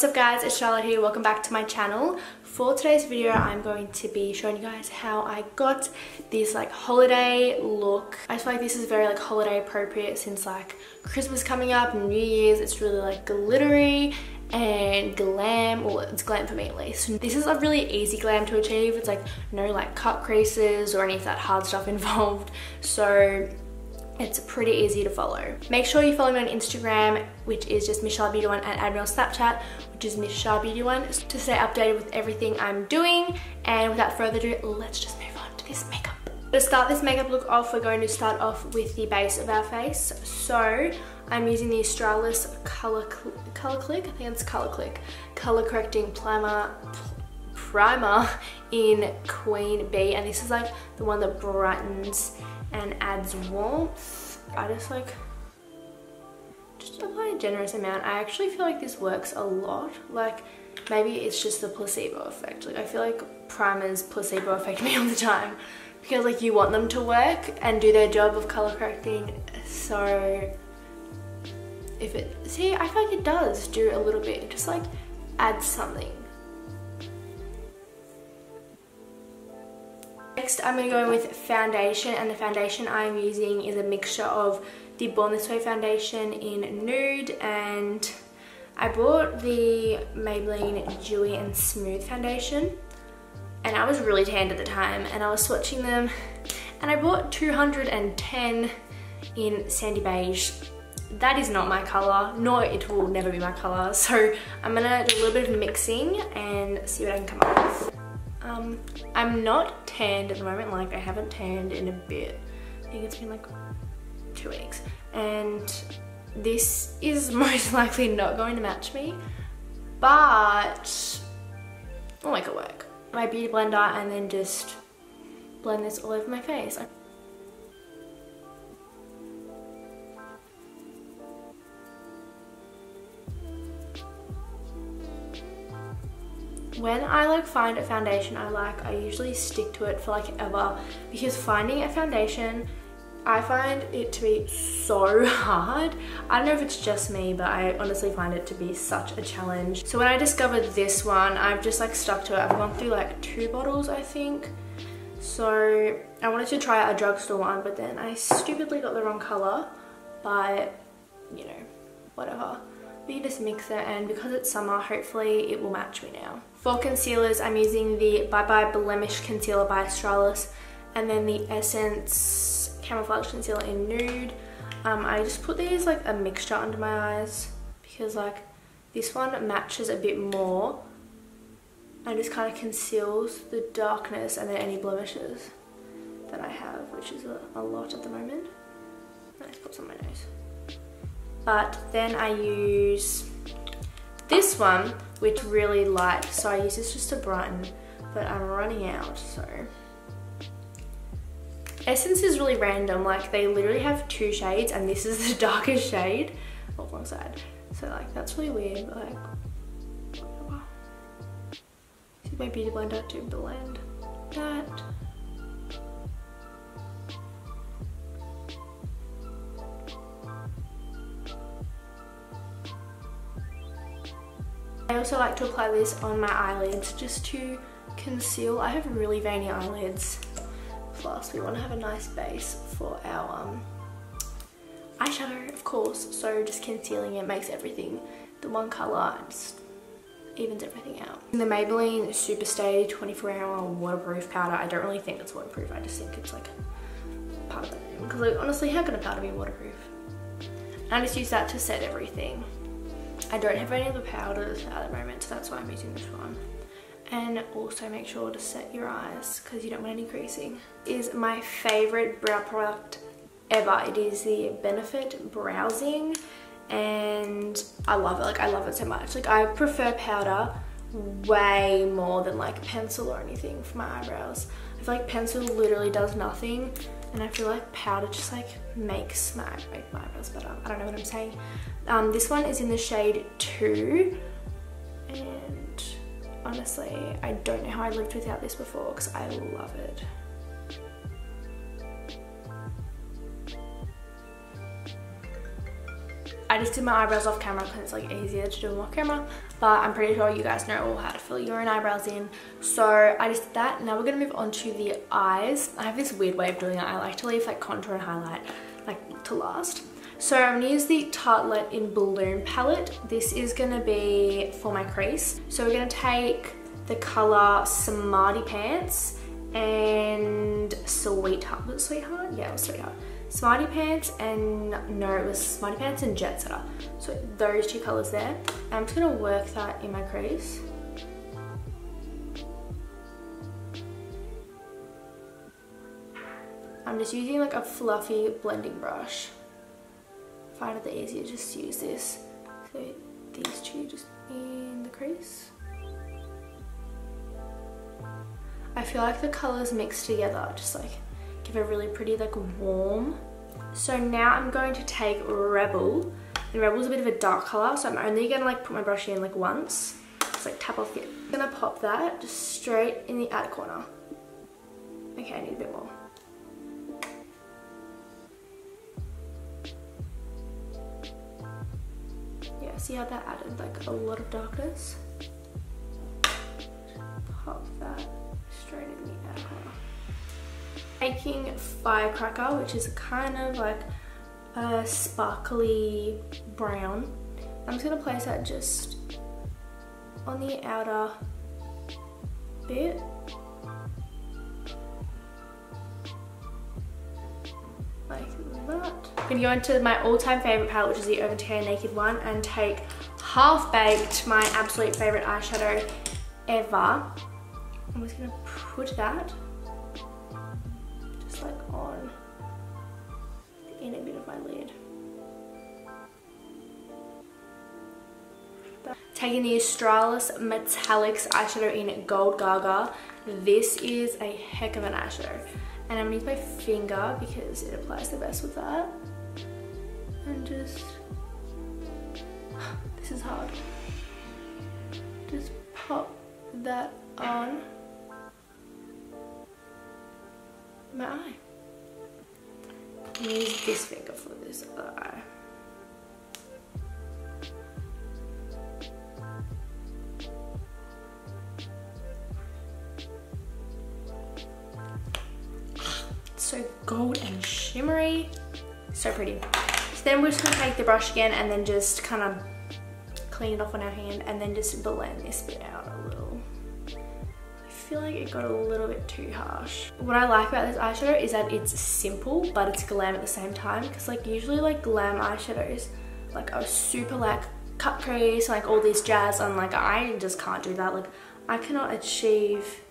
What's up guys, it's Charlotte here, welcome back to my channel. For today's video I'm going to be showing you guys how I got this like holiday look. I feel like this is very like holiday appropriate since like Christmas coming up and New Year's. It's really like glittery and glam, well it's glam for me at least. This is a really easy glam to achieve. It's like no like cut creases or any of that hard stuff involved, so it's pretty easy to follow. Make sure you follow me on Instagram, which is just MichelleBeauty1, and add me on Snapchat, which is MichelleBeauty1, to stay updated with everything I'm doing. And without further ado, let's just move on to this makeup. To start this makeup look off, we're going to start off with the base of our face. So I'm using the Australis Color Clique, I think it's Color Clique, Color Correcting Primer in Queen Bee, and this is like the one that brightens and adds warmth. I just apply a generous amount. I actually feel like this works a lot. Like maybe it's just the placebo effect. Like I feel like primers placebo affect me all the time because like you want them to work and do their job of color correcting. So if it, see, I feel like it does do a little bit. It just like adds something. Next, I'm going to go in with foundation, and the foundation I'm using is a mixture of the Born This Way foundation in Nude, and I bought the Maybelline Dewy and Smooth foundation, and I was really tanned at the time, and I was swatching them, and I bought 210 in Sandy Beige. That is not my colour, nor it will never be my colour, so I'm going to do a little bit of mixing and see what I can come up with. I'm not tanned at the moment, like I haven't tanned in a bit. I think it's been like 2 weeks, and this is most likely not going to match me, but I'll make it work. My beauty blender, and then just blend this all over my face. When I like find a foundation I like, I usually stick to it for like ever, because finding a foundation, I find it to be so hard. I don't know if it's just me, but I honestly find it to be such a challenge. So when I discovered this one, I've just like stuck to it. I've gone through like 2 bottles, I think. So I wanted to try a drugstore one, but then I stupidly got the wrong color, but you know, whatever. We just mix it, and because it's summer, hopefully it will match me now. For concealers, I'm using the Bye Bye Blemish Concealer by Australis, and then the Essence Camouflage Concealer in Nude. I just put these like a mixture under my eyes because like this one matches a bit more and just kind of conceals the darkness and then any blemishes that I have, which is a lot at the moment. Let's put some on my nose. But then I use this one, which is really light, so I use this just to brighten, but I'm running out, so. Essence is really random, like they literally have 2 shades and this is the darkest shade. Oh, wrong side. So like that's really weird, but like, whatever. Use my beauty blender to blend that. I also like to apply this on my eyelids just to conceal. I have really veiny eyelids. Plus we want to have a nice base for our eyeshadow, of course, so just concealing it makes everything the one colour and just evens everything out. The Maybelline Superstay 24-hour waterproof powder, I don't really think it's waterproof, I just think it's like part of the name, because like, honestly, how can a powder be waterproof? And I just use that to set everything. I don't have any other powders at the moment, so that's why I'm using this one. And also make sure to set your eyes because you don't want any creasing. This is my favourite brow product ever. It is the Benefit Browsing, and I love it. Like I love it so much. Like I prefer powder way more than like pencil or anything for my eyebrows. I feel like pencil literally does nothing, and I feel like powder just like makes my eyebrows better. I don't know what I'm saying. This one is in the shade 2, and honestly I don't know how I lived without this before because I love it. I just did my eyebrows off camera because it's like easier to do them off camera, but I'm pretty sure you guys know all how to fill your own eyebrows in. So I just did that. Now we're gonna move on to the eyes. I have this weird way of doing it. I like to leave like contour and highlight like to last. So I'm gonna use the Tartelette in Balloon palette. This is gonna be for my crease. So we're gonna take the color Smarty Pants and Sweetheart. Was it Sweetheart? Yeah, it was Sweetheart. Smarty Pants and, no, it was Smarty Pants and Jet Setter. So those two colors there. I'm just gonna work that in my crease. I'm just using like a fluffy blending brush. Find it the easier, just use this. So these two just in the crease. I feel like the colors mixed together just like give a really pretty like warm. So now I'm going to take Rebel, and Rebel's a bit of a dark color, so I'm only gonna like put my brush in like once, just like tap off it. I'm gonna pop that just straight in the outer corner. Okay, I need a bit more. Yeah, see how that added like a lot of darkness? Pop that straight in the outer corner. Taking Firecracker, which is kind of like a sparkly brown. I'm just gonna place that just on the outer bit. Like that. I'm gonna go into my all-time favorite palette, which is the Overtear Naked one, and take Half Baked, my absolute favorite eyeshadow ever. I'm just gonna put that just like on the inner bit of my lid. Taking the Australis Metallics eyeshadow in Gold Gaga. This is a heck of an eyeshadow. And I'm gonna use my finger because it applies the best with that. And just, this is hard. Just pop that on my eye. I'm gonna use this finger for this other eye. So gold and shimmery, so pretty. So then we're just gonna take the brush again and then just kind of clean it off on our hand and then just blend this bit out a little. I feel like it got a little bit too harsh. What I like about this eyeshadow is that it's simple, but it's glam at the same time. Because like usually like glam eyeshadows like are super like cut crease, like all this jazz, and like I just can't do that. Like I cannot achieve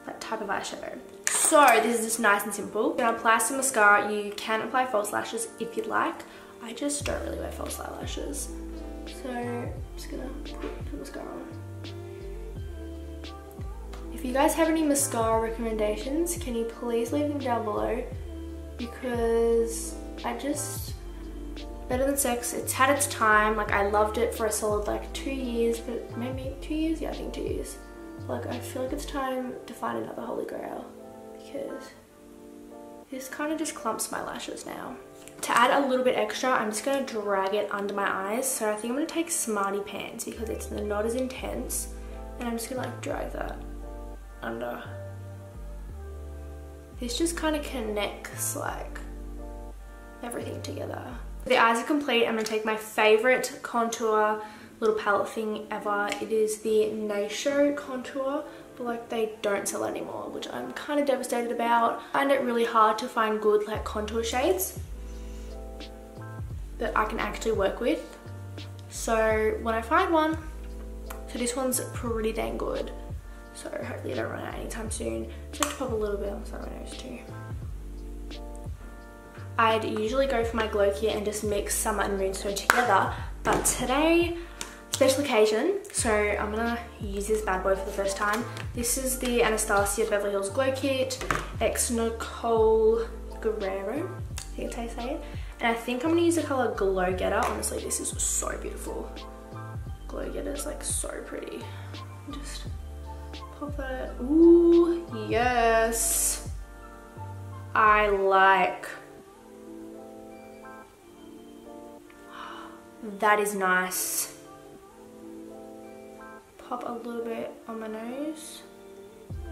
that type of eyeshadow. So this is just nice and simple. I'm gonna apply some mascara. You can apply false lashes if you'd like. I just don't really wear false eyelashes. So I'm just gonna put the mascara on. If you guys have any mascara recommendations, can you please leave them down below? Because Better Than Sex, it's had its time. Like I loved it for a solid like 2 years, but maybe 2 years? Yeah, I think 2 years. Like I feel like it's time to find another holy grail, because this kind of just clumps my lashes now. To add a little bit extra, I'm just going to drag it under my eyes. So I think I'm going to take Smarty Pants because it's not as intense, and I'm just going to like drag that under. This just kind of connects like everything together. The eyes are complete. I'm going to take my favorite contour little palette thing ever. It is the Natio contour, but like they don't sell it anymore, which I'm kind of devastated about. I find it really hard to find good like contour shades that I can actually work with. So when I find one, so this one's pretty dang good. So hopefully I don't run out anytime soon. Just have to pop a little bit on the side of my nose too. I'd usually go for my Glow Kit and just mix Summer and Moonstone together, but today, special occasion, so I'm gonna use this bad boy for the first time. This is the Anastasia Beverly Hills Glow Kit, X Nicole Guerrero, I think that's how you say it. And I think I'm gonna use the color Glow Getter. Honestly, this is so beautiful. Glow Getter is like so pretty. Just pop that. Ooh, yes. That is nice. Pop a little bit on my nose. A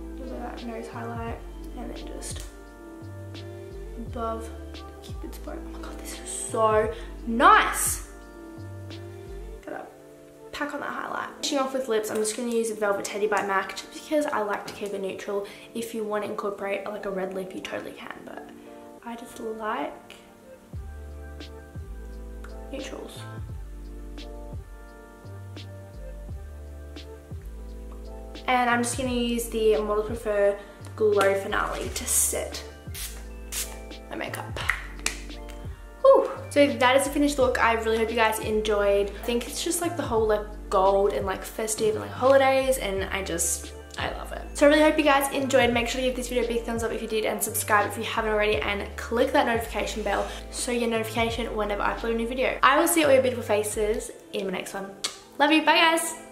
little bit of that nose highlight. And then just above Cupid's bow. Oh my god, this is so nice. Gotta pack on that highlight. Finishing off with lips, I'm just going to use Velvet Teddy by MAC just because I like to keep it neutral. If you want to incorporate like a red lip, you totally can, but I just like neutrals. And I'm just going to use the modelsprefer Glow Finale to set my makeup. Whew. So that is the finished look. I really hope you guys enjoyed. I think it's just like the whole like gold and like festive and like holidays, and I love it. So I really hope you guys enjoyed. Make sure to give this video a big thumbs up if you did, and subscribe if you haven't already, and click that notification bell so you get notification whenever I upload a new video. I will see all your beautiful faces in my next one. Love you, bye guys.